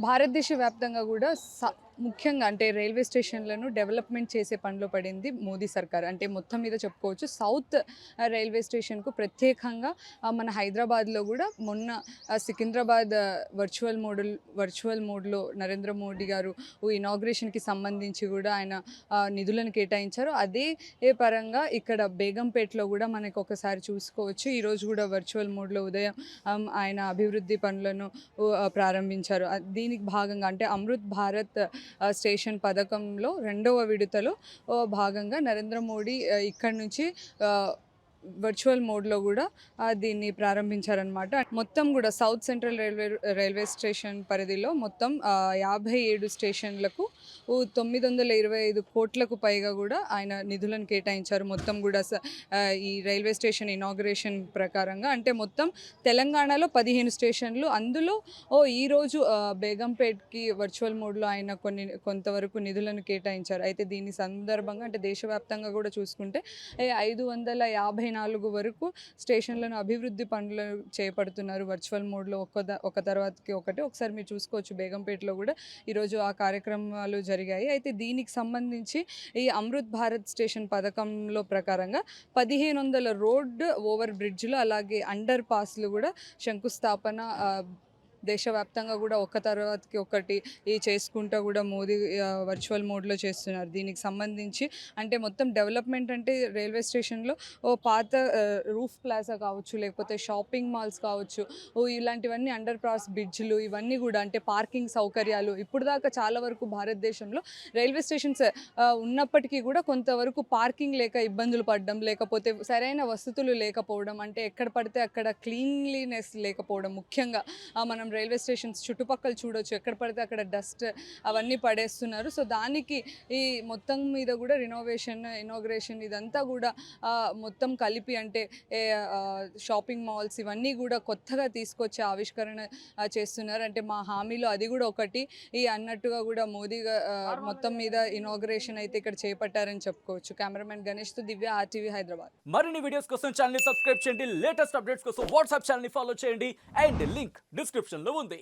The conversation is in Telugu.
భారతదేశ వ్యాప్తంగా కూడా ముఖ్యంగా అంటే రైల్వే స్టేషన్లను డెవలప్మెంట్ చేసే పనిలో పడింది మోదీ సర్కార్. అంటే మొత్తం మీద చెప్పుకోవచ్చు సౌత్ రైల్వే స్టేషన్‌కు ప్రత్యేకంగా మన హైదరాబాద్‌లో కూడా మొన్న సికింద్రాబాద్ వర్చువల్ మోడ్‌లో నరేంద్ర మోడీ గారు ఇనాగ్రేషన్‌కి సంబంధించి కూడా ఆయన నిధులను కేటాయించారు. అదే పరంగా ఇక్కడ బేగంపేటలో కూడా మనకు ఒకసారి చూసుకోవచ్చు. ఈరోజు కూడా వర్చువల్ మోడ్‌లో ఉదయం ఆయన అభివృద్ధి పనులను ప్రారంభించారు. దీనికి భాగంగా అంటే అమృత్ భారత్ స్టేషన్ పథకంలో రెండవ విడతలో భాగంగా నరేంద్ర మోడీ ఇక్కడి నుంచి వర్చువల్ మోడ్లో కూడా దీన్ని ప్రారంభించారనమాట. మొత్తం కూడా సౌత్ సెంట్రల్ రైల్వే స్టేషన్ పరిధిలో మొత్తం 57 స్టేషన్లకు 925 కోట్లకు పైగా కూడా ఆయన నిధులను కేటాయించారు. మొత్తం కూడా ఈ రైల్వే స్టేషన్ ఇనాగ్రేషన్ ప్రకారంగా అంటే మొత్తం తెలంగాణలో 15 స్టేషన్లు, అందులో ఈరోజు బేగంపేట్కి వర్చువల్ మోడ్లో ఆయన కొంతవరకు నిధులను కేటాయించారు. అయితే దీని సందర్భంగా అంటే దేశవ్యాప్తంగా కూడా చూసుకుంటే 554 వరకు స్టేషన్లను అభివృద్ధి పనులు చేపడుతున్నారు వర్చువల్ మోడ్లో ఒక తర్వాతకి ఒకటి. ఒకసారి మీరు చూసుకోవచ్చు బేగంపేటలో కూడా ఈరోజు ఆ కార్యక్రమాలు జరిగాయి. అయితే దీనికి సంబంధించి ఈ అమృత్ భారత్ స్టేషన్ పథకంలో ప్రకారంగా 1500 రోడ్ ఓవర్ బ్రిడ్జ్లు అలాగే అండర్ పాస్లు కూడా శంకుస్థాపన దేశవ్యాప్తంగా కూడా ఒక తర్వాతకి ఒకటి చేసుకుంటూ కూడా మోదీ వర్చువల్ మోడ్లో చేస్తున్నారు. దీనికి సంబంధించి అంటే మొత్తం డెవలప్మెంట్ అంటే రైల్వే స్టేషన్లో పాత రూఫ్ ప్లాజా కావచ్చు, లేకపోతే షాపింగ్ మాల్స్ కావచ్చు, ఇలాంటివన్నీ అండర్ పాస్ బ్రిడ్జ్లు ఇవన్నీ కూడా అంటే పార్కింగ్ సౌకర్యాలు ఇప్పుడు దాకా చాలా వరకు భారతదేశంలో రైల్వే స్టేషన్స్ ఉన్నప్పటికీ కూడా కొంతవరకు పార్కింగ్ లేక ఇబ్బందులు పడడం, లేకపోతే సరైన వసతులు లేకపోవడం, అంటే ఎక్కడ పడితే అక్కడ క్లీన్లీనెస్ లేకపోవడం. ముఖ్యంగా మనం రైల్వే స్టేషన్స్ చుట్టుపక్కల చూడొచ్చు, ఎక్కడ పడితే అక్కడ డస్ట్ అవన్నీ పడేస్తున్నారు. సో దానికి ఈ మొత్తం మీద కూడా ఇనాగ్రేషన్ ఇదంతా కూడా మొత్తం కలిపి అంటే షాపింగ్ మాల్స్ ఇవన్నీ కూడా కొత్తగా తీసుకొచ్చే ఆవిష్కరణ చేస్తున్నారు. అంటే మా హామీలో అది కూడా ఒకటి అన్నట్టుగా కూడా మోదీగా మొత్తం మీద ఇనాగ్రేషన్ అయితే ఇక్కడ చేపట్టారని చెప్పుకోవచ్చు. కెమెరామెన్ గణేష్తో దివ్య, RTV హైదరాబాద్. మరిన్ని వీడియోస్ కోసం ఛానల్ ని సబ్స్క్రైబ్ చేయండి, లేటెస్ట్ అప్డేట్స్ కోసం వాట్సాప్ ఛానల్ ని ఫాలో చేయండి అండ్ లింక్ డిస్క్రిప్షన్ లో ఉంది.